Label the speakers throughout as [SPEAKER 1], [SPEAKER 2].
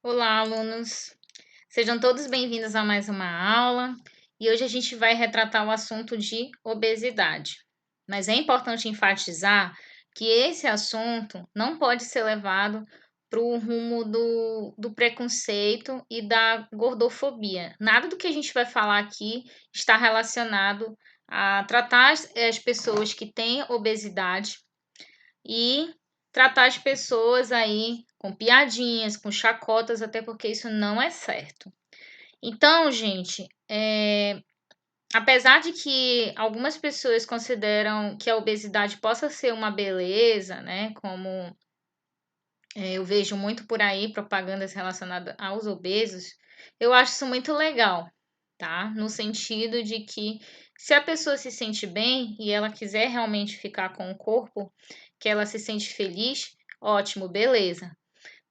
[SPEAKER 1] Olá, alunos! Sejam todos bem-vindos a mais uma aula e hoje a gente vai retratar o assunto de obesidade. Mas é importante enfatizar que esse assunto não pode ser levado para o rumo do preconceito e da gordofobia. Nada do que a gente vai falar aqui está relacionado a tratar as pessoas que têm obesidade e tratar as pessoas aí com piadinhas, com chacotas, até porque isso não é certo. Então, gente, apesar de que algumas pessoas consideram que a obesidade possa ser uma beleza, né? Como eu vejo muito por aí propagandas relacionadas aos obesos, eu acho isso muito legal, tá? No sentido de que se a pessoa se sente bem e ela quiser realmente ficar com o corpo que ela se sente feliz, ótimo, beleza.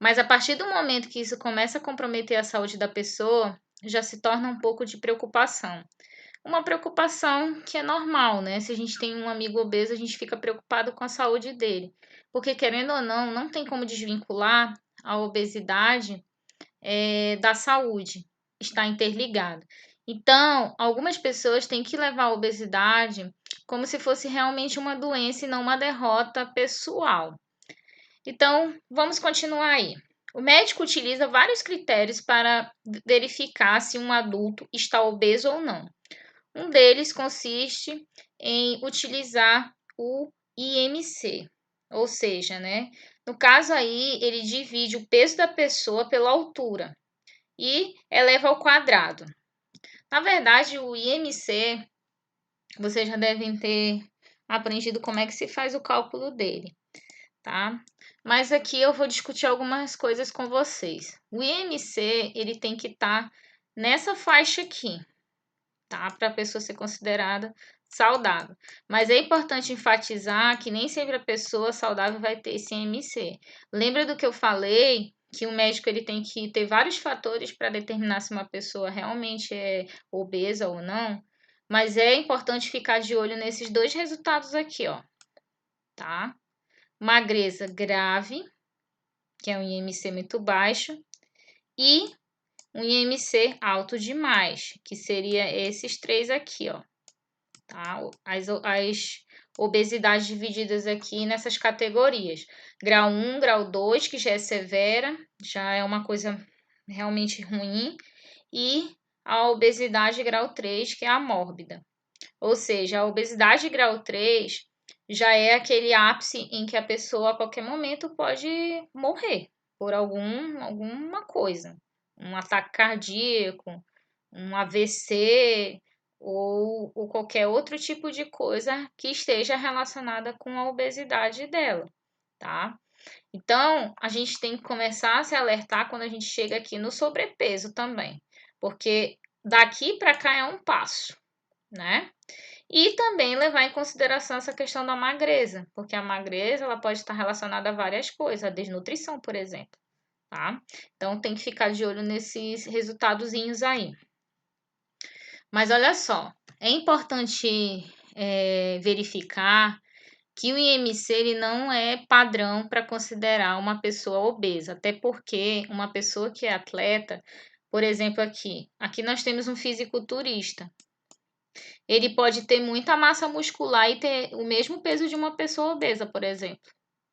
[SPEAKER 1] Mas a partir do momento que isso começa a comprometer a saúde da pessoa, já se torna um pouco de preocupação. Uma preocupação que é normal, né? Se a gente tem um amigo obeso, a gente fica preocupado com a saúde dele. Porque, querendo ou não, não tem como desvincular a obesidade da saúde. Está interligado. Então, algumas pessoas têm que levar a obesidade como se fosse realmente uma doença e não uma derrota pessoal. Então, vamos continuar aí. O médico utiliza vários critérios para verificar se um adulto está obeso ou não. Um deles consiste em utilizar o IMC, ou seja, né? No caso aí, ele divide o peso da pessoa pela altura e eleva ao quadrado. Na verdade, o IMC, vocês já devem ter aprendido como é que se faz o cálculo dele, tá? Mas aqui eu vou discutir algumas coisas com vocês. O IMC, ele tem que estar nessa faixa aqui, tá? Para a pessoa ser considerada saudável. Mas é importante enfatizar que nem sempre a pessoa saudável vai ter esse IMC. Lembra do que eu falei? Que o médico ele tem que ter vários fatores para determinar se uma pessoa realmente é obesa ou não. Mas é importante ficar de olho nesses dois resultados aqui, ó, tá? Magreza grave, que é um IMC muito baixo, e um IMC alto demais, que seria esses três aqui, ó, tá? As obesidades divididas aqui nessas categorias. Grau 1, grau 2, que já é severa, já é uma coisa realmente ruim, e a obesidade grau 3, que é a mórbida. Ou seja, a obesidade grau 3 já é aquele ápice em que a pessoa a qualquer momento pode morrer por alguma coisa, um ataque cardíaco, um AVC ou qualquer outro tipo de coisa que esteja relacionada com a obesidade dela, tá? Então, a gente tem que começar a se alertar quando a gente chega aqui no sobrepeso também, porque daqui para cá é um passo, né? E também levar em consideração essa questão da magreza, porque a magreza ela pode estar relacionada a várias coisas, a desnutrição, por exemplo, tá? Então tem que ficar de olho nesses resultadozinhos aí. Mas olha só, é importante verificar que o IMC ele não é padrão para considerar uma pessoa obesa, até porque uma pessoa que é atleta, por exemplo, aqui nós temos um fisiculturista. Ele pode ter muita massa muscular e ter o mesmo peso de uma pessoa obesa, por exemplo,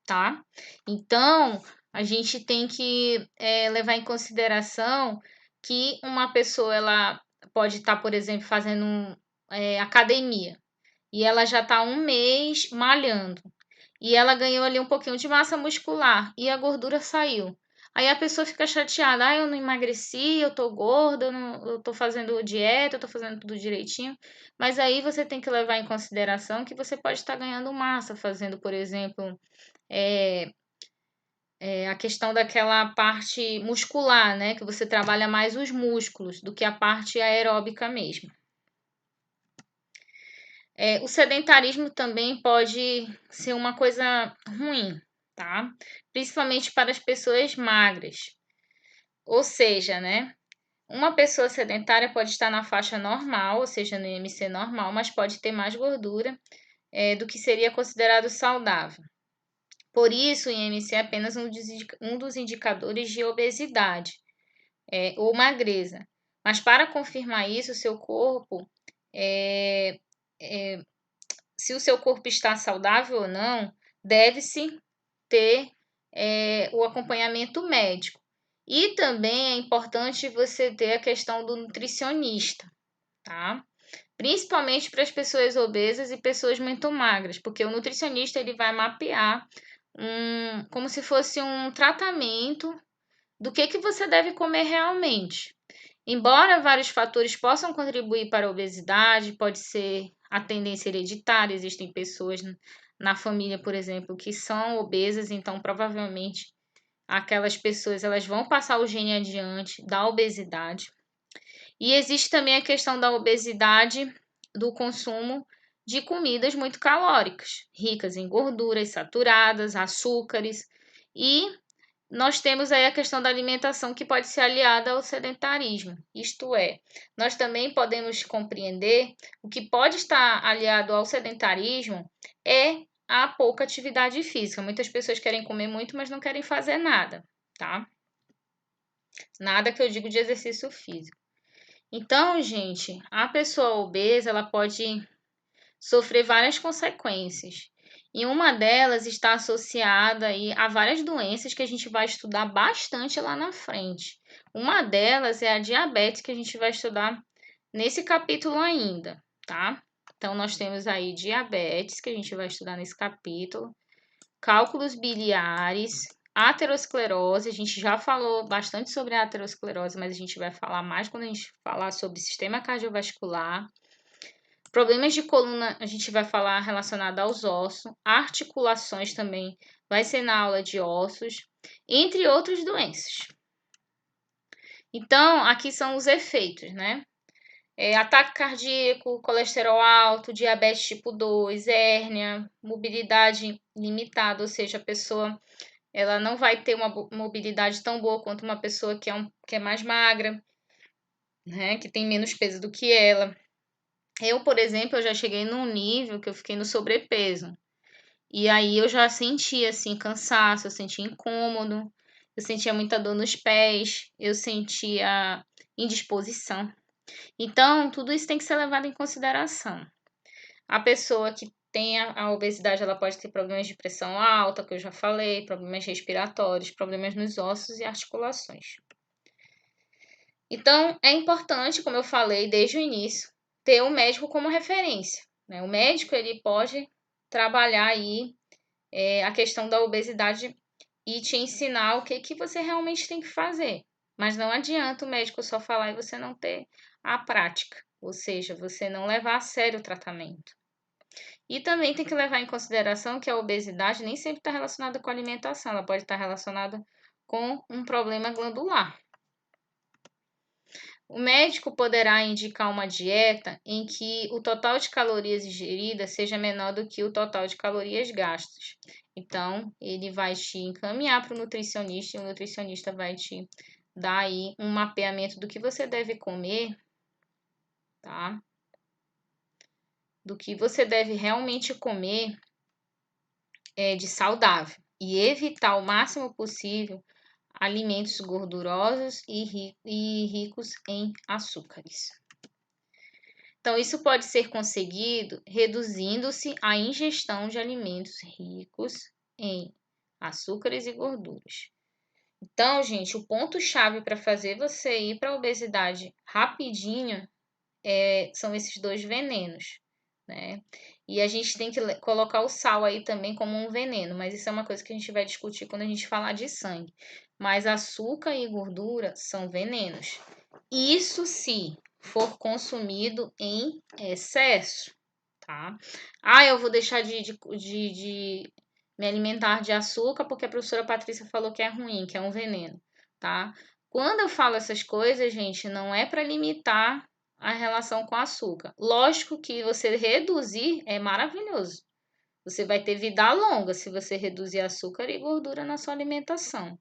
[SPEAKER 1] tá? Então, a gente tem que levar em consideração que uma pessoa ela pode estar, por exemplo, fazendo academia e ela já está um mês malhando e ela ganhou ali um pouquinho de massa muscular e a gordura saiu. Aí a pessoa fica chateada, eu não emagreci, eu tô gorda, eu tô fazendo dieta, eu tô fazendo tudo direitinho. Mas aí você tem que levar em consideração que você pode estar ganhando massa, fazendo, por exemplo, é, a questão daquela parte muscular, né? Que você trabalha mais os músculos do que a parte aeróbica mesmo. O sedentarismo também pode ser uma coisa ruim, tá? Principalmente para as pessoas magras. Ou seja, né? Uma pessoa sedentária pode estar na faixa normal, ou seja, no IMC normal, mas pode ter mais gordura do que seria considerado saudável. Por isso, o IMC é apenas um dos indicadores de obesidade. ou magreza. Mas para confirmar isso, o seu corpo, se o seu corpo está saudável ou não, deve-se ter o acompanhamento médico. E também é importante você ter a questão do nutricionista, tá? Principalmente para as pessoas obesas e pessoas muito magras, porque o nutricionista ele vai mapear como se fosse um tratamento do que você deve comer realmente. Embora vários fatores possam contribuir para a obesidade, pode ser a tendência hereditária, existem pessoas na família, por exemplo, que são obesas, então provavelmente aquelas pessoas elas vão passar o gene adiante da obesidade. E existe também a questão da obesidade do consumo de comidas muito calóricas, ricas em gorduras saturadas, açúcares, e nós temos aí a questão da alimentação que pode ser aliada ao sedentarismo. Isto é, nós também podemos compreender o que pode estar aliado ao sedentarismo é a pouca atividade física. Muitas pessoas querem comer muito, mas não querem fazer nada, tá? Nada que eu digo de exercício físico. Então, gente, a pessoa obesa, ela pode sofrer várias consequências. E uma delas está associada aí a várias doenças que a gente vai estudar bastante lá na frente. Uma delas é a diabetes, que a gente vai estudar nesse capítulo ainda, tá? Então, nós temos aí diabetes, que a gente vai estudar nesse capítulo, cálculos biliares, aterosclerose. A gente já falou bastante sobre a aterosclerose, mas a gente vai falar mais quando a gente falar sobre sistema cardiovascular. Problemas de coluna, a gente vai falar relacionado aos ossos, articulações também, vai ser na aula de ossos, entre outras doenças. Então, aqui são os efeitos, né? Ataque cardíaco, colesterol alto, diabetes tipo 2, hérnia, mobilidade limitada, ou seja, a pessoa ela não vai ter uma mobilidade tão boa quanto uma pessoa que é mais magra, né? Que tem menos peso do que ela. Eu, por exemplo, eu já cheguei num nível que eu fiquei no sobrepeso. E aí eu já sentia assim cansaço, eu sentia incômodo, eu sentia muita dor nos pés, eu sentia indisposição. Então, tudo isso tem que ser levado em consideração. A pessoa que tem a obesidade, ela pode ter problemas de pressão alta, que eu já falei, problemas respiratórios, problemas nos ossos e articulações. Então, é importante, como eu falei desde o início, ter o médico como referência, né? O médico ele pode trabalhar aí a questão da obesidade e te ensinar o que você realmente tem que fazer. Mas não adianta o médico só falar e você não ter a prática, ou seja, você não levar a sério o tratamento. E também tem que levar em consideração que a obesidade nem sempre está relacionada com a alimentação, ela pode estar relacionada com um problema glandular. O médico poderá indicar uma dieta em que o total de calorias ingeridas seja menor do que o total de calorias gastas. Então, ele vai te encaminhar para o nutricionista e o nutricionista vai te dar aí um mapeamento do que você deve comer, tá? Do que você deve realmente comer de saudável e evitar o máximo possível alimentos gordurosos e ricos em açúcares. Então, isso pode ser conseguido reduzindo-se a ingestão de alimentos ricos em açúcares e gorduras. Então, gente, o ponto-chave para fazer você ir para a obesidade rapidinho são esses dois venenos, né? E a gente tem que colocar o sal aí também como um veneno, mas isso é uma coisa que a gente vai discutir quando a gente falar de sangue. Mas açúcar e gordura são venenos. Isso se for consumido em excesso, tá? Eu vou deixar de me alimentar de açúcar porque a professora Patrícia falou que é ruim, que é um veneno, tá? Quando eu falo essas coisas, gente, não é para limitar a relação com açúcar. Lógico que você reduzir é maravilhoso. Você vai ter vida longa se você reduzir açúcar e gordura na sua alimentação.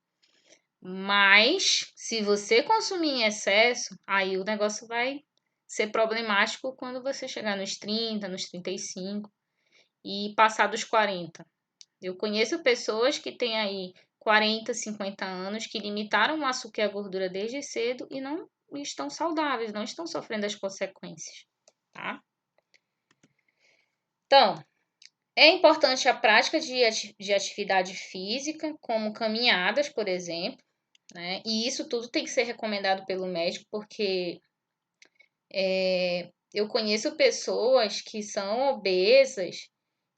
[SPEAKER 1] Mas, se você consumir em excesso, aí o negócio vai ser problemático quando você chegar nos 30, nos 35 e passar dos 40. Eu conheço pessoas que têm aí 40, 50 anos que limitaram o açúcar e a gordura desde cedo e não estão saudáveis, não estão sofrendo as consequências, tá? Então, é importante a prática de atividade física, como caminhadas, por exemplo, né? E isso tudo tem que ser recomendado pelo médico, porque eu conheço pessoas que são obesas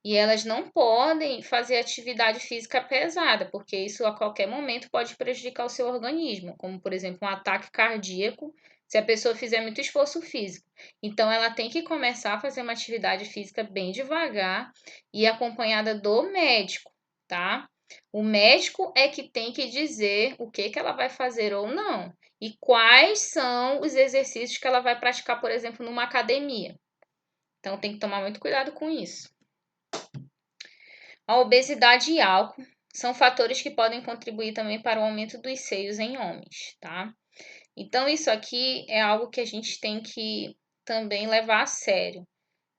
[SPEAKER 1] e elas não podem fazer atividade física pesada, porque isso a qualquer momento pode prejudicar o seu organismo, como por exemplo um ataque cardíaco, se a pessoa fizer muito esforço físico. Então ela tem que começar a fazer uma atividade física bem devagar e acompanhada do médico, tá? O médico é que tem que dizer o que ela vai fazer ou não e quais são os exercícios que ela vai praticar, por exemplo, numa academia. Então tem que tomar muito cuidado com isso. A obesidade e álcool são fatores que podem contribuir também para o aumento dos seios em homens, tá? Então, isso aqui é algo que a gente tem que também levar a sério,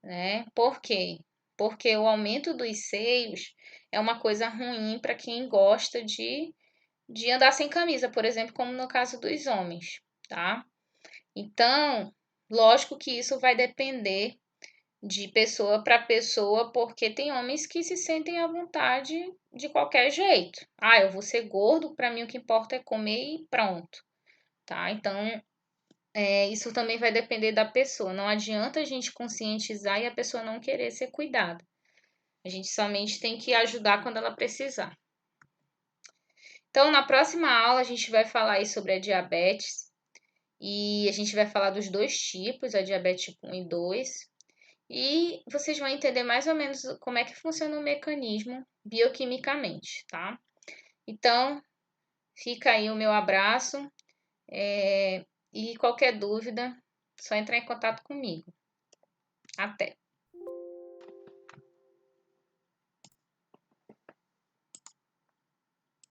[SPEAKER 1] né? Por quê? Porque o aumento dos seios é uma coisa ruim para quem gosta de andar sem camisa, por exemplo, como no caso dos homens, tá? Então, lógico que isso vai depender de pessoa para pessoa, porque tem homens que se sentem à vontade de qualquer jeito. Ah, eu vou ser gordo, para mim o que importa é comer e pronto, tá? Então, isso também vai depender da pessoa. Não adianta a gente conscientizar e a pessoa não querer ser cuidada. A gente somente tem que ajudar quando ela precisar. Então, na próxima aula, a gente vai falar aí sobre a diabetes e a gente vai falar dos dois tipos, a diabetes tipo 1 e 2. E vocês vão entender mais ou menos como é que funciona o mecanismo bioquimicamente, tá? Então, fica aí o meu abraço, e qualquer dúvida, só entrar em contato comigo. Até!